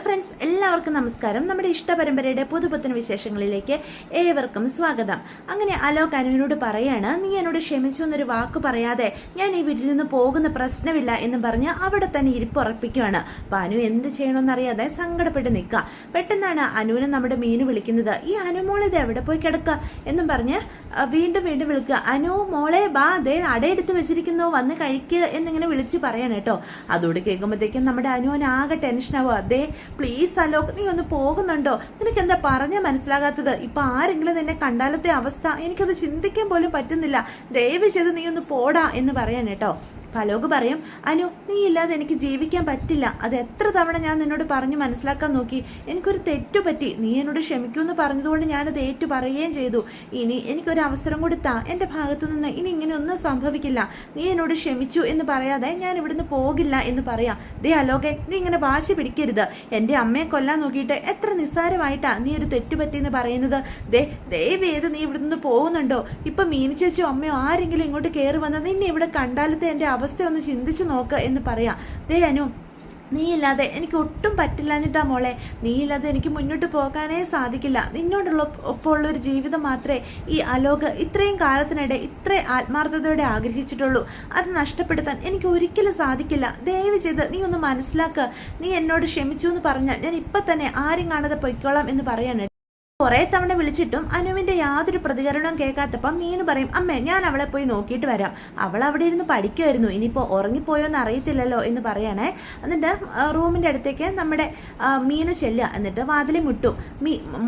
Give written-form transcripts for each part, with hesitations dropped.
Friends, എല്ലാവർക്കും നമസ്കാരം. നമ്മുടെ ഇഷ്ടപരമ്പരയുടെ പുതുപുത്തൻ വിശേഷങ്ങളിലേക്ക് ഏവർക്കും സ്വാഗതം. അങ്ങനെ അലോക് അനുവിനോട് പറയാണ്, നീ എന്നോട് ക്ഷമിച്ചു എന്നൊരു വാക്ക് പറയാതെ ഞാൻ ഈ വീട്ടിൽ നിന്ന് പോകുന്ന പ്രശ്നമില്ല എന്ന് പറഞ്ഞ് അവിടെ തന്നെ ഇരിപ്പുറപ്പിക്കുകയാണ്. അപ്പം അനു എന്ത് ചെയ്യണമെന്നറിയാതെ സങ്കടപ്പെട്ട് നിൽക്കുക. പെട്ടെന്നാണ് അനുവിനെ നമ്മുടെ മീനു വിളിക്കുന്നത്. ഈ അനുമോളിത് എവിടെ പോയി കിടക്കുക എന്നും പറഞ്ഞ് വീണ്ടും വീണ്ടും വിളിക്കുക. അനു മോളെ ബാ, ദേ അടയെടുത്ത് വെച്ചിരിക്കുന്നു, വന്ന് കഴിക്കുക എന്നിങ്ങനെ വിളിച്ച് പറയണം കേട്ടോ. അതോട് കേൾക്കുമ്പോഴത്തേക്കും നമ്മുടെ അനുവിന് ആകെ ടെൻഷനാവുക. അതേ പ്ലീസ് അലോക്, നീ ഒന്ന് പോകുന്നുണ്ടോ? നിനക്ക് എന്താ പറഞ്ഞാൽ മനസ്സിലാകാത്തത്? ഇപ്പൊ ആരെങ്കിലും നിന്നെ കണ്ടാലത്തെ അവസ്ഥ എനിക്കത് ചിന്തിക്കാൻ പോലും പറ്റുന്നില്ല. ദയവ് ചെയ്ത് നീ ഒന്ന് പോടാ എന്ന് പറയാൻ കേട്ടോ. അലോക് പറയും, അനു നീ ഇല്ലാതെ എനിക്ക് ജീവിക്കാൻ പറ്റില്ല. അത് എത്ര തവണ ഞാൻ നിന്നോട് പറഞ്ഞ് മനസ്സിലാക്കാൻ നോക്കി. എനിക്കൊരു തെറ്റു പറ്റി. നീ എന്നോട് ക്ഷമിക്കുമെന്ന് പറഞ്ഞതുകൊണ്ട് ഞാനത് ഏറ്റു പറയുകയും ചെയ്തു. ഇനി എനിക്കൊരു അവസരം കൊടുത്താ എൻ്റെ ഭാഗത്തു നിന്ന് ഇനി ഇങ്ങനെ ഒന്നും സംഭവിക്കില്ല. നീ എന്നോട് ക്ഷമിച്ചു എന്ന് പറയാതെ ഞാൻ ഇവിടുന്ന് പോകില്ല എന്ന് പറയാം. ദേ അലോകെ, നീ ഇങ്ങനെ വാശി പിടിക്കരുത്. എൻ്റെ അമ്മയെ കൊല്ലാൻ നോക്കിയിട്ട് എത്ര നിസ്സാരമായിട്ടാ നീ ഒരു തെറ്റു പറ്റിയെന്ന് പറയുന്നത്. ദയവേത് നീ ഇവിടുന്ന് പോകുന്നുണ്ടോ? ഇപ്പൊ മീനു ചേച്ചിയോ അമ്മയോ ആരെങ്കിലും ഇങ്ങോട്ട് കയറി വന്ന് നിന്നെ ഇവിടെ കണ്ടാലത്തെ എൻ്റെ അവസ്ഥ ഒന്ന് ചിന്തിച്ചു നോക്ക് എന്ന് പറയാം. ദേ അനു, നീയില്ലാതെ എനിക്ക് ഒട്ടും പറ്റില്ല എന്നിട്ടാ മോളെ. നീയില്ലാതെ എനിക്ക് മുന്നോട്ട് പോകാനേ സാധിക്കില്ല. നിന്നോടുള്ള ഒപ്പമുള്ളൊരു ജീവിതം മാത്രമേ ഈ അലോക് ഇത്രയും കാലത്തിനിടെ ഇത്ര ആത്മാർത്ഥതയോടെ ആഗ്രഹിച്ചിട്ടുള്ളൂ. അത് നഷ്ടപ്പെടുത്താൻ എനിക്ക് ഒരിക്കലും സാധിക്കില്ല. ദയവ് ചെയ്ത് നീ ഒന്ന് മനസ്സിലാക്കുക. നീ എന്നോട് ക്ഷമിച്ചു എന്ന് പറഞ്ഞാൽ ഞാൻ ഇപ്പം തന്നെ ആരും കാണാതെ പൊയ്ക്കോളാം എന്ന് പറയാണ്. കുറേ തവണ വിളിച്ചിട്ടും അനുവിൻ്റെ യാതൊരു പ്രതികരണവും കേൾക്കാത്തപ്പം മീനു പറയും, അമ്മേ ഞാൻ അവളെ പോയി നോക്കിയിട്ട് വരാം. അവൾ അവിടെ ഇരുന്ന് പഠിക്കുമായിരുന്നു, ഇനിയിപ്പോൾ ഉറങ്ങിപ്പോയോ എന്ന് അറിയത്തില്ലല്ലോ എന്ന് പറയണേ. എന്നിട്ട് റൂമിൻ്റെ അടുത്തേക്ക് നമ്മുടെ മീനു ചെല്ലുക. എന്നിട്ട് വാതിൽ മുട്ടു.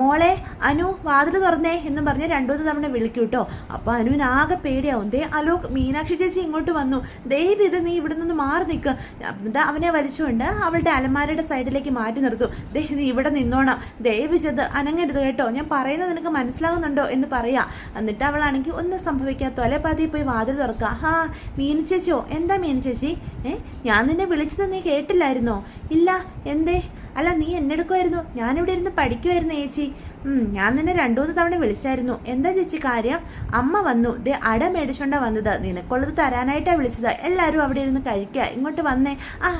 മോളെ അനു വാതിൽ തുറന്നേ എന്ന് പറഞ്ഞ് 2-3 തവണ വിളിക്കൂ കേട്ടോ. അപ്പോൾ അനുവിന് ആകെ പേടിയാവും. ദേ അലോക്, മീനാക്ഷി ചേച്ചി ഇങ്ങോട്ട് വന്നു, ദയവ് ഇത് നീ ഇവിടെ നിന്ന് മാറി നിൽക്കുക. എന്നിട്ട് അവനെ വലിച്ചുകൊണ്ട് അവളുടെ അലമാരയുടെ സൈഡിലേക്ക് മാറ്റി നിർത്തും. ദേ നീ ഇവിടെ നിന്നോണം, ദയവ് ചെയ്ത് അനങ്ങരുത് കേട്ടോ, ഞാൻ പറയുന്നത് നിനക്ക് മനസ്സിലാകുന്നുണ്ടോ എന്ന് പറയാ. എന്നിട്ട് അവളാണെങ്കിൽ ഒന്നും സംഭവിക്കാത്ത പോലെ പതിയെ പോയി വാതിൽ തുറക്കുക. ഹാ മീനു ചേച്ചിയോ? എന്താ മീനു ചേച്ചി? ഞാൻ നിന്നെ വിളിച്ചത് നീ കേട്ടില്ലായിരുന്നോ? ഇല്ല, എന്തേ? അല്ല നീ എന്നെടുക്കുമായിരുന്നു? ഞാനിവിടെ ഇരുന്ന് പഠിക്കുമായിരുന്നു ചേച്ചി. ഞാൻ നിന്നെ 2-3 തവണ വിളിച്ചായിരുന്നു. എന്താ ചേച്ചി കാര്യം? അമ്മ വന്നു, ദേ അട മേടിച്ചോണ്ടാ വന്നത്, നിനക്കുള്ളത് തരാനായിട്ടാണ് വിളിച്ചത്. എല്ലാവരും അവിടെ ഇരുന്ന് കഴിക്കുക, ഇങ്ങോട്ട് വന്നേ.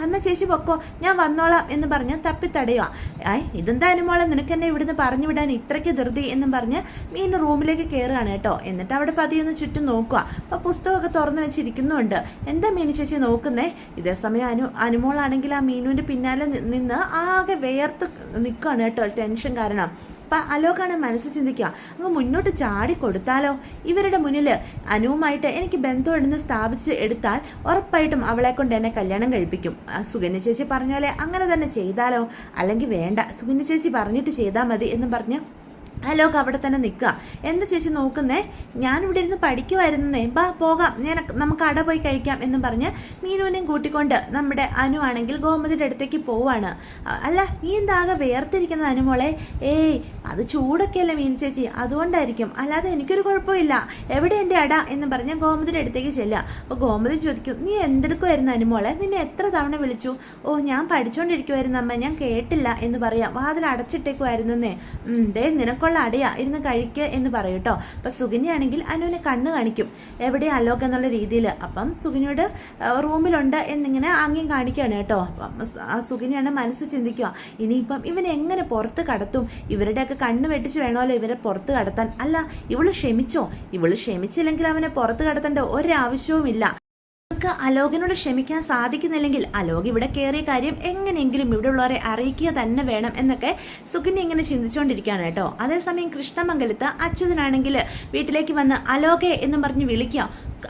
എന്നാ ചേച്ചി പൊക്കോ, ഞാൻ വന്നോളാം എന്ന് പറഞ്ഞ് തപ്പിത്തടയുക. ഇതെന്താ അനുമോളെ, നിനക്ക് എന്നെ ഇവിടുന്ന് പറഞ്ഞു വിടാൻ ഇത്രയ്ക്ക് ധൃതി എന്നും പറഞ്ഞ് മീൻ റൂമിലേക്ക് കയറുകയാണ് കേട്ടോ. എന്നിട്ട് അവിടെ പതിയൊന്ന് ചുറ്റും നോക്കുക. അപ്പോൾ പുസ്തകമൊക്കെ തുറന്നു വെച്ചിരിക്കുന്നുണ്ട്. എന്താ മീനു ചേച്ചി നോക്കുന്നേ? ഇതേ സമയം അനുമോളാണെങ്കിൽ ആ മീനുവിൻ്റെ പിന്നാലെ നിന്ന് ആകെ വേർത്ത് നിൽക്കുകയാണ് കേട്ടോ, ടെൻഷൻ കാരണം. അപ്പം അലോകാണ് മനസ്സ് ചിന്തിക്കുക, അങ്ങ് മുന്നോട്ട് ചാടി കൊടുത്താലോ? ഇവരുടെ മുന്നിൽ അനുവുമായിട്ട് എനിക്ക് ബന്ധമുണ്ടെന്ന് സ്ഥാപിച്ച് എടുത്താൽ ഉറപ്പായിട്ടും അവളെ കൊണ്ട് എന്നെ കല്യാണം കഴിപ്പിക്കും. സുകന്യ ചേച്ചി പറഞ്ഞ പോലെ അങ്ങനെ തന്നെ ചെയ്താലോ? അല്ലെങ്കിൽ വേണ്ട, സുകന്യ ചേച്ചി പറഞ്ഞിട്ട് ചെയ്താൽ മതി എന്നും പറഞ്ഞ് അലോക് അവിടെ തന്നെ നിൽക്കുക. എന്താ ചേച്ചി നോക്കുന്നേ? ഞാനിവിടെ ഇരുന്ന് പഠിക്കുമായിരുന്നേ, ബാ പോകാം, നമുക്ക് അട പോയി കഴിക്കാം എന്നും പറഞ്ഞ് മീനുവിനെയും കൂട്ടിക്കൊണ്ട് നമ്മുടെ അനു ആണെങ്കിൽ ഗോമതിയുടെ അടുത്തേക്ക് പോവാണ്. അല്ല നീ എന്താകെ വേർതിരിക്കുന്ന അനുമോളെ? അത് ചൂടൊക്കെയല്ലേ മീനു ചേച്ചി, അതുകൊണ്ടായിരിക്കും, അല്ലാതെ എനിക്കൊരു കുഴപ്പമില്ല. എവിടെ എൻ്റെ അട എന്ന് പറഞ്ഞ് ഗോമതിയുടെ അടുത്തേക്ക് ചെല്ലുക. അപ്പോൾ ഗോമതി ചോദിക്കും, നീ എന്തെടുക്കുമായിരുന്നു അനുമോളെ? നിന്നെ എത്ര തവണ വിളിച്ചു? ഞാൻ പഠിച്ചുകൊണ്ടിരിക്കുമായിരുന്നു അമ്മ, ഞാൻ കേട്ടില്ല എന്ന് പറയാം. വാതിൽ അടച്ചിട്ടേക്കുമായിരുന്നേ. ദേ നിനക്കുള്ള അടയാ, ഇരുന്ന് കഴിക്കുക എന്ന് പറയും കേട്ടോ. അപ്പം സുകന്യാണെങ്കിൽ അനുവിനെ കണ്ണ് കാണിക്കും, എവിടെ അലോക് എന്നുള്ള രീതിയിൽ. അപ്പം സുകന്യോട് റൂമിലുണ്ട് എന്നിങ്ങനെ ആംഗ്യം കാണിക്കുകയാണ് കേട്ടോ. അപ്പം സുകന്യാണ് മനസ്സ് ചിന്തിക്കുക, ഇനിയിപ്പം ഇവനെ എങ്ങനെ പുറത്ത് കടത്തും? ഇവരുടെയൊക്കെ കണ്ണ് വെട്ടിച്ച് വേണമല്ലോ ഇവരെ പുറത്ത് കടത്താൻ. അല്ല ഇവള് ക്ഷമിച്ചോ? ഇവള് ക്ഷമിച്ചില്ലെങ്കിൽ അവനെ പുറത്ത് കടത്തേണ്ട ഒരാവശ്യവുമില്ല. അലോകിനോട് ക്ഷമിക്കാൻ സാധിക്കുന്നില്ലെങ്കിൽ അലോക് ഇവിടെ കയറിയ കാര്യം എങ്ങനെയെങ്കിലും ഇവിടെ ഉള്ളവരെ അറിയിക്കുക തന്നെ വേണം എന്നൊക്കെ സുകന്യ ഇങ്ങനെ ചിന്തിച്ചുകൊണ്ടിരിക്കുകയാണ് കേട്ടോ. അതേസമയം കൃഷ്ണമംഗലത്ത് അച്യുതനാണെങ്കിൽ വീട്ടിലേക്ക് വന്ന് അലോകെ എന്നും പറഞ്ഞ് വിളിക്കുക.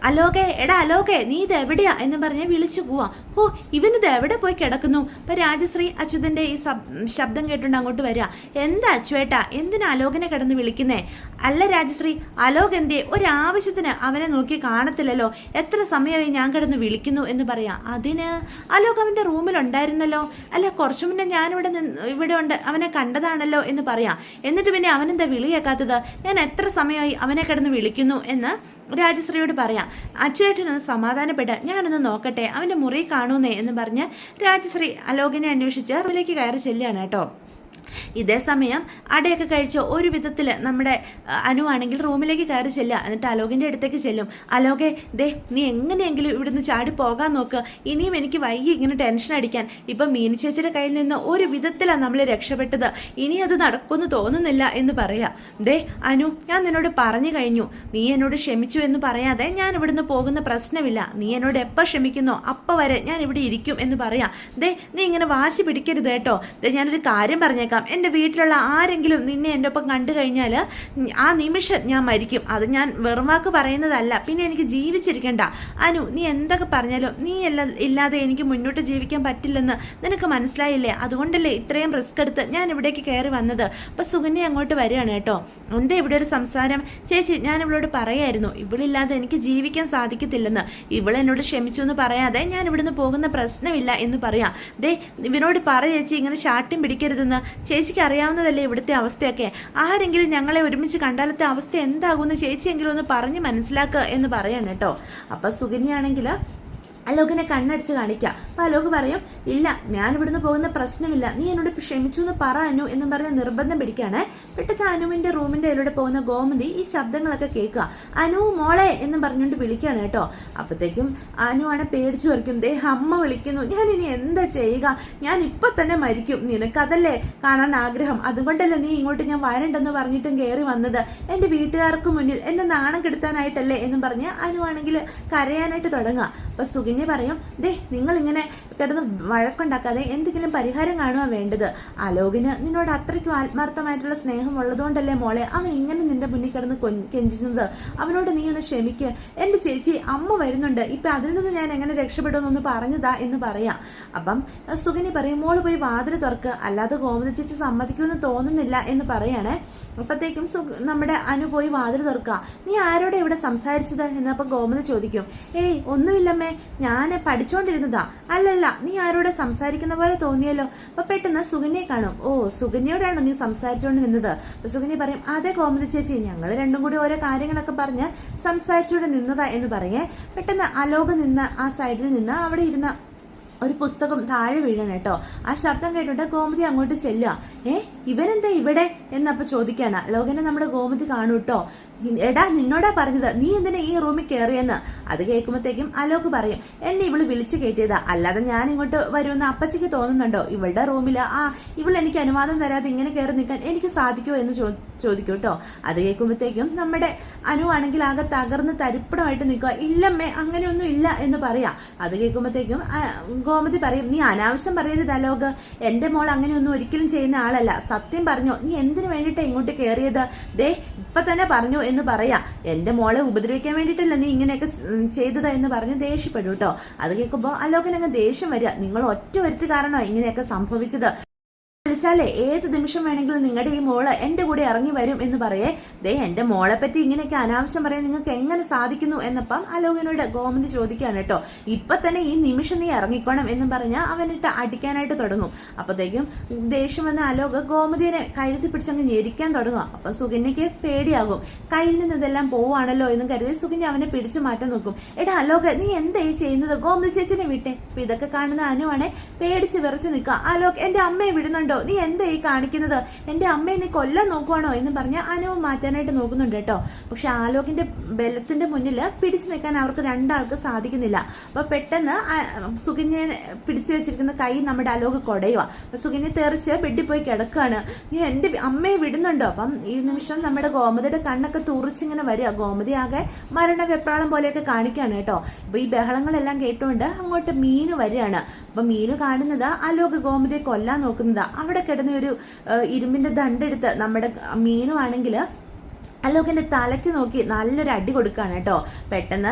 അലോകെ, എടാ അലോകെ, നീ ഇത് എവിടെയാ എന്ന് പറഞ്ഞ് വിളിച്ചു പോവാ. ഇവനിത് എവിടെ പോയി കിടക്കുന്നു? അപ്പൊ രാജശ്രീ അച്യുതന്റെ ഈ ശബ്ദം കേട്ടുകൊണ്ട് അങ്ങോട്ട് വരിക. എന്താ അച്യുവേട്ടാ, എന്തിനാ അലോകിനെ കിടന്ന് വിളിക്കുന്നേ? അല്ല രാജശ്രീ, അലോക് എന്തേ? ഒരാവശ്യത്തിന് അവനെ നോക്കി കാണത്തില്ലല്ലോ, എത്ര സമയമായി ഞാൻ കിടന്ന് വിളിക്കുന്നു എന്ന് പറയാം. അതിന് അലോക് അവന്റെ റൂമിലുണ്ടായിരുന്നല്ലോ. അല്ല കുറച്ചു മുന്നേ ഇവിടെ ഉണ്ട്, അവനെ കണ്ടതാണല്ലോ എന്ന് പറയാം. എന്നിട്ട് പിന്നെ അവനെന്താ വിളി കേൾക്കാത്തത്? ഞാൻ എത്ര സമയമായി അവനെ കിടന്ന് വിളിക്കുന്നു എന്ന് രാജശ്രീയോട് പറയാം. അച്ഛേട്ടനൊന്ന് സമാധാനപ്പെട്ട് ഞാനൊന്ന് നോക്കട്ടെ, അവൻ്റെ മുറി കാണൂന്നേ എന്ന് പറഞ്ഞ് രാജശ്രീ അലോകിനെ അന്വേഷിച്ച് റൂമിലേക്ക് കയറി ചെല്ലുകയാണ് കേട്ടോ. ഇതേ സമയം അടയൊക്കെ കഴിച്ച് ഒരു വിധത്തിൽ നമ്മുടെ അനു ആണെങ്കിൽ റൂമിലേക്ക് കയറി ചെല്ലുക. എന്നിട്ട് അലോകിൻ്റെ അടുത്തേക്ക് ചെല്ലും. അലോകെ, ദേ നീ എങ്ങനെയെങ്കിലും ഇവിടുന്ന് ചാടി പോകാൻ നോക്ക്, ഇനിയും എനിക്ക് വൈകി ഇങ്ങനെ ടെൻഷൻ അടിക്കാൻ. ഇപ്പം മീനു ചേച്ചിയുടെ കയ്യിൽ നിന്ന് ഒരു വിധത്തിലാണ് നമ്മൾ രക്ഷപ്പെട്ടത്, ഇനി അത് നടക്കുമെന്ന് തോന്നുന്നില്ല എന്ന് പറയാം. ദേ അനു, ഞാൻ നിന്നോട് പറഞ്ഞു കഴിഞ്ഞു, നീ എന്നോട് ക്ഷമിച്ചു എന്ന് പറയാതെ ഞാൻ ഇവിടുന്ന് പോകുന്ന പ്രശ്നമില്ല. നീ എന്നോട് എപ്പോൾ ക്ഷമിക്കുന്നോ അപ്പം വരെ ഞാൻ ഇവിടെ ഇരിക്കും എന്ന് പറയാം. ദേ നീ ഇങ്ങനെ വാശി പിടിക്കരുത് കേട്ടോ. ദേ ഞാനൊരു കാര്യം പറഞ്ഞേക്കാം, എൻ്റെ വീട്ടിലുള്ള ആരെങ്കിലും നിന്നെ എൻ്റെ ഒപ്പം കണ്ടു കഴിഞ്ഞാൽ ആ നിമിഷം ഞാൻ മരിക്കും. അത് ഞാൻ വെറും വാക്ക് പറയുന്നതല്ല, പിന്നെ എനിക്ക് ജീവിച്ചിരിക്കണ്ട. അനു, നീ എന്തൊക്കെ പറഞ്ഞാലും നീ ഇല്ലാതെ എനിക്ക് മുന്നോട്ട് ജീവിക്കാൻ പറ്റില്ലെന്ന് നിനക്ക് മനസ്സിലായില്ലേ? അതുകൊണ്ടല്ലേ ഇത്രയും റിസ്ക് എടുത്ത് ഞാൻ ഇവിടേക്ക് കയറി വന്നത്. അപ്പം സുകന്യ അങ്ങോട്ട് വരികയാണ് കേട്ടോ. എന്താ ഇവിടെ ഒരു സംസാരം? ചേച്ചി, ഞാൻ ഇവളോട് പറയായിരുന്നു ഇവളില്ലാതെ എനിക്ക് ജീവിക്കാൻ സാധിക്കത്തില്ലെന്ന്. ഇവളെന്നോട് ക്ഷമിച്ചു എന്ന് പറയാതെ ഞാൻ ഇവിടുന്ന് പോകുന്ന പ്രശ്നമില്ല എന്ന് പറയാം. ദേ ഇവനോട് പറ ചേച്ചി, ഇങ്ങനെ ശാഠ്യം പിടിക്കരുതെന്ന്. ചേച്ചിക്ക് അറിയാവുന്നതല്ലേ ഇവിടുത്തെ അവസ്ഥയൊക്കെ. ആരെങ്കിലും ഞങ്ങളെ ഒരുമിച്ച് കണ്ടാലത്തെ അവസ്ഥ എന്താകുമെന്ന് ചേച്ചിയെങ്കിലും ഒന്ന് പറഞ്ഞ് മനസ്സിലാക്കുക എന്ന് പറയാണ് കേട്ടോ. അപ്പം സുകന്യാണെങ്കിൽ അലോകിനെ കണ്ണടിച്ച് കാണിക്കുക. അപ്പം അലോക് പറയും, ഇല്ല ഞാൻ ഇവിടുന്ന് പോകുന്ന പ്രശ്നമില്ല, നീ എന്നോട് ക്ഷമിച്ചു എന്ന് പറ അനു എന്നും പറഞ്ഞ് നിർബന്ധം പിടിക്കുകയാണ്. പെട്ടെന്ന് അനുവിൻ്റെ റൂമിൻ്റെ അതിലൂടെ പോകുന്ന ഗോമതി ഈ ശബ്ദങ്ങളൊക്കെ കേൾക്കുക. അനു മോളെ എന്നും പറഞ്ഞുകൊണ്ട് വിളിക്കുകയാണ് കേട്ടോ. അപ്പോഴത്തേക്കും അനുവാണ് പേടിച്ചു പറിക്കും. ദേ അമ്മ വിളിക്കുന്നു, ഞാൻ ഇനി എന്താ ചെയ്യുക? ഞാൻ ഇപ്പം തന്നെ മരിക്കും. നിനക്കതല്ലേ കാണാൻ ആഗ്രഹം, അതുകൊണ്ടല്ലേ നീ ഇങ്ങോട്ട് ഞാൻ വരണ്ടെന്ന് പറഞ്ഞിട്ടും കയറി വന്നത്. എൻ്റെ വീട്ടുകാർക്ക് മുന്നിൽ എന്നെ നാണം കെടുത്താനായിട്ടല്ലേ എന്നും പറഞ്ഞ് അനുവാണെങ്കിൽ കരയാനായിട്ട് തുടങ്ങുക. അപ്പം സുകന്യ പറയും, ദേ നിങ്ങൾ ഇങ്ങനെ കിടന്ന് വഴക്കുണ്ടാക്കാതെ എന്തെങ്കിലും പരിഹാരം കാണുക വേണ്ടത്. അലോകിന് നിന്നോട് അത്രയ്ക്കും ആത്മാർത്ഥമായിട്ടുള്ള സ്നേഹം ഉള്ളതുകൊണ്ടല്ലേ മോളെ അവൻ ഇങ്ങനെ നിന്റെ മുന്നിൽ കിടന്ന് കെഞ്ചുന്നത്. അവനോട് നീ ഒന്ന് ക്ഷമിക്കുക. എൻ്റെ ചേച്ചി അമ്മ വരുന്നുണ്ട്, ഇപ്പം അതിൽ നിന്ന് ഞാൻ എങ്ങനെ രക്ഷപ്പെടുമെന്നൊന്ന് പറഞ്ഞതാ എന്ന് പറയാം. അപ്പം സുകന്യ പറയും, മോള് പോയി വാതിൽ തുറക്കുക, അല്ലാതെ ഗോമതി ചേച്ചി സമ്മതിക്കുമെന്ന് തോന്നുന്നില്ല എന്ന് പറയാണ്. അപ്പോഴത്തേക്കും നമ്മുടെ അനു പോയി വാതിൽ തുറക്കുക. നീ ആരോടെ ഇവിടെ സംസാരിച്ചത് എന്നപ്പോൾ ഗോമതി ചോദിക്കും. ഏയ് ഒന്നുമില്ലമ്മേ, ഞാൻ പഠിച്ചുകൊണ്ടിരുന്നതാ. അല്ലല്ല, നീ ആരോടെ സംസാരിക്കുന്ന പോലെ തോന്നിയല്ലോ. അപ്പൊ പെട്ടെന്ന് സുകന്യെ കാണും. ഓ, സുകന്യോടാണോ നീ സംസാരിച്ചുകൊണ്ട് നിന്നത്? അപ്പൊ സുകന്യ പറയും, അതെ ഗോമതി ചേച്ചി, ഞങ്ങൾ രണ്ടും കൂടി ഓരോ കാര്യങ്ങളൊക്കെ പറഞ്ഞ് സംസാരിച്ചുകൊണ്ട് നിന്നതാ എന്ന് പറയേ. പെട്ടെന്ന് അലോക് നിന്ന് ആ സൈഡിൽ നിന്ന് അവിടെ ഇരുന്ന ഒരു പുസ്തകം താഴെ വീഴണം കേട്ടോ. ആ ശബ്ദം കേട്ടിട്ട് ഗോമതി അങ്ങോട്ട് ചെല്ലുക. ഇവനെന്താ ഇവിടെ എന്നപ്പോൾ ചോദിക്കാണ്. ലോകനെ നമ്മുടെ ഗോമതി കാണൂ കേട്ടോ. എടാ നിന്നോടാ പറഞ്ഞത്, നീ എന്തിനാ ഈ റൂമിൽ കയറിയെന്ന്. അത് കേൾക്കുമ്പോഴത്തേക്കും അലോക് പറയും, എന്നെ ഇവള് വിളിച്ചു കയറ്റിയതാ, അല്ലാതെ ഞാൻ ഇങ്ങോട്ട് വരുമെന്ന് അപ്പച്ചിക്ക് തോന്നുന്നുണ്ടോ? ഇവളുടെ റൂമിൽ ഇവൾ എനിക്ക് അനുവാദം തരാതെ ഇങ്ങനെ കയറി നിൽക്കാൻ എനിക്ക് സാധിക്കുമോ എന്ന് ചോദിക്കും കേട്ടോ. അത് കേൾക്കുമ്പോഴത്തേക്കും നമ്മുടെ അനു ആണെങ്കിൽ ആകെ തകർന്ന് തരിപ്പണമായിട്ട് നിൽക്കുക. ഇല്ലമ്മേ, അങ്ങനെയൊന്നും ഇല്ല എന്ന് പറയാം. അത് കേൾക്കുമ്പോഴത്തേക്കും ഗോമതി പറയും, നീ അനാവശ്യം പറയരുത് അലോക്, എൻ്റെ മോൾ അങ്ങനെയൊന്നും ഒരിക്കലും ചെയ്യുന്ന ആളല്ല. സത്യം പറഞ്ഞോ, നീ എന്തിനു വേണ്ടിയിട്ടാണ് ഇങ്ങോട്ട് കയറിയത്? ദേ ഇപ്പൊ തന്നെ പറഞ്ഞു എന്ന് പറയാ. എൻ്റെ മോളെ ഉപദ്രവിക്കാൻ വേണ്ടിയിട്ടല്ല നീ ഇങ്ങനെയൊക്കെ ചെയ്തത് എന്ന് പറഞ്ഞ് ദേഷ്യപ്പെടും കേട്ടോ. അത് കേൾക്കുമ്പോൾ അലോകനങ്ങ് ദേഷ്യം വരിക. നിങ്ങൾ ഒറ്റ ഒരുത്തി കാരണമാണ് ഇങ്ങനെയൊക്കെ സംഭവിച്ചത്. വിളിച്ചാലേ ഏത് നിമിഷം വേണമെങ്കിലും നിങ്ങളുടെ ഈ മോള് എൻ്റെ കൂടെ ഇറങ്ങി വരും എന്ന് പറയേ. ദേ എൻ്റെ മോളെ പറ്റി ഇങ്ങനെയൊക്കെ അനാവശ്യം പറയാൻ നിങ്ങൾക്ക് എങ്ങനെ സാധിക്കുന്നു എന്നപ്പം അലോകിനോട് ഗോമതി ചോദിക്കുകയാണ് കേട്ടോ. ഇപ്പം തന്നെ ഈ നിമിഷം നീ ഇറങ്ങിക്കോണം എന്നും പറഞ്ഞാൽ അവനിട്ട് അടിക്കാനായിട്ട് തുടങ്ങും. അപ്പോഴത്തേക്കും ദേഷ്യം വന്ന അലോക് ഗോമതിയെ കഴുത്തി പിടിച്ചങ്ങ് ഞെരിക്കാൻ തുടങ്ങും. അപ്പം സുകന്യക്ക് പേടിയാകും. കയ്യിൽ നിന്ന് ഇതെല്ലാം പോവാണല്ലോ എന്നും കരുതി സുകന്യ അവനെ പിടിച്ചു മാറ്റാൻ നോക്കും. എടാ അലോക്, നീ എന്താ ഈ ചെയ്യുന്നത്? ഗോമതി ചേച്ചിനെ വിട്ടേ. അപ്പം ഇതൊക്കെ കാണുന്ന അനുവാണെ പേടിച്ച് വിറച്ച് നിൽക്കുക. അലോക്, എൻ്റെ അമ്മയെ വിടുന്നുണ്ടോ? നീ എന്താ ഈ കാണിക്കുന്നത്? എൻ്റെ അമ്മയെ നീ കൊല്ലാൻ നോക്കുവാണോ എന്ന് പറഞ്ഞ് അനുവും മാറ്റാനായിട്ട് നോക്കുന്നുണ്ട് കേട്ടോ. പക്ഷെ ആലോകിന്റെ ബലത്തിന്റെ മുന്നിൽ പിടിച്ചു നിൽക്കാൻ അവർക്ക് രണ്ടാൾക്ക് സാധിക്കുന്നില്ല. അപ്പൊ പെട്ടെന്ന് സുകന്യെ പിടിച്ചു വെച്ചിരിക്കുന്ന കൈ നമ്മുടെ അലോക് കൊടയുക. അപ്പൊ സുകന്യെ തെറിച്ച് ബെഡിൽ പോയി കിടക്കുകയാണ്. നീ എൻ്റെ അമ്മയെ വിടുന്നുണ്ടോ? അപ്പം ഈ നിമിഷം നമ്മുടെ ഗോമതിയുടെ കണ്ണൊക്കെ തുറിച്ചിങ്ങനെ വരിക. ഗോമതി ആകെ മരണവെപ്രാളം പോലെയൊക്കെ കാണിക്കുകയാണ് കേട്ടോ. അപ്പൊ ഈ ബഹളങ്ങളെല്ലാം കേട്ടുകൊണ്ട് അങ്ങോട്ട് മീനു വരികയാണ്. അപ്പൊ മീനു കാണുന്നത് അലോക് ഗോമതിയെ കൊല്ലാൻ നോക്കുന്നതാ. അവിടെ കിടന്ന ഒരു ഇരുമ്പിന്റെ ദണ്ടെടുത്ത് നമ്മുടെ മീനു ആണെങ്കിൽ അലോകിന്റെ തലയ്ക്ക് നോക്കി നല്ലൊരു അടി കൊടുക്കുകയാണ് കേട്ടോ. പെട്ടെന്ന്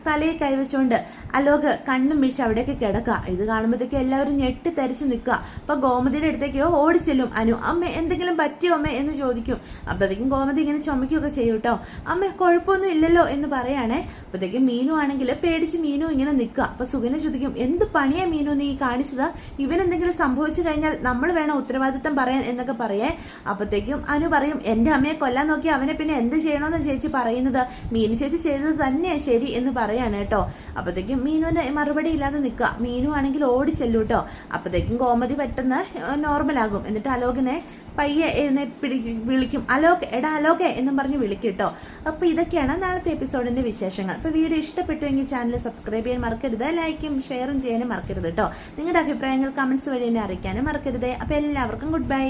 തലയെ കൈവച്ചുകൊണ്ട് അലോക് കണ്ണും വീഴ്ച അവിടേക്ക് കിടക്കുക. ഇത് കാണുമ്പോഴത്തേക്ക് എല്ലാവരും ഞെട്ടിത്തരിച്ച് നിൽക്കുക. അപ്പൊ ഗോമതിയുടെ അടുത്തേക്കോ ഓടിച്ചെല്ലും അനു. അമ്മ എന്തെങ്കിലും പറ്റിയോ അമ്മ എന്ന് ചോദിക്കും. അപ്പോഴത്തേക്കും ഗോമതി ഇങ്ങനെ ചുമക്കുകയൊക്കെ ചെയ്യും കേട്ടോ. അമ്മ കുഴപ്പമൊന്നും ഇല്ലല്ലോ എന്ന് പറയാണേ. അപ്പോഴത്തേക്കും മീനു ആണെങ്കിൽ പേടിച്ച് മീനു ഇങ്ങനെ നിൽക്കുക. അപ്പൊ സുകന്യ ചോദിക്കും, എന്ത് പണിയാ മീനു നീ കാണിച്ചത്? ഇവനെന്തെങ്കിലും സംഭവിച്ചു കഴിഞ്ഞാൽ നമ്മൾ വേണം ഉത്തരവാദിത്തം പറയാൻ എന്നൊക്കെ പറയേ. അപ്പോഴത്തേക്കും അനു പറയും, എൻ്റെ അമ്മയെ കൊല്ലാൻ നോക്കി അവനെ പിന്നെ എന്ത് ചെയ്യണമെന്ന് ചേച്ചി പറയുന്നത്? മീനു ചേച്ചി ചെയ്തത് തന്നെയാ ശരി എന്ന് പറയാണ് കേട്ടോ. അപ്പോഴത്തേക്കും മീനുവിന്റെ മറുപടി ഇല്ലാതെ നിൽക്കുക. മീനു ആണെങ്കിൽ ഓടി ചെല്ലു കേട്ടോ. അപ്പോഴത്തേക്കും ഗോമതി പെട്ടെന്ന് നോർമലാകും. എന്നിട്ട് അലോകിനെ പയ്യെ വിളിക്കും. അലോക്, എടാ അലോകെ എന്നും പറഞ്ഞ് വിളിക്കും കേട്ടോ. അപ്പോൾ ഇതൊക്കെയാണ് നാളത്തെ എപ്പിസോഡിന്റെ വിശേഷങ്ങൾ. അപ്പോൾ വീഡിയോ ഇഷ്ടപ്പെട്ടുവെങ്കിൽ ചാനൽ സബ്സ്ക്രൈബ് ചെയ്യാൻ മറക്കരുത്, ലൈക്കും ഷെയറും ചെയ്യാനും മറക്കരുത് കേട്ടോ. നിങ്ങളുടെ അഭിപ്രായങ്ങൾ കമന്റ്സ് വഴി എന്നെ അറിയിക്കാനും മറക്കരുത്. അപ്പോൾ എല്ലാവർക്കും ഗുഡ് ബൈ.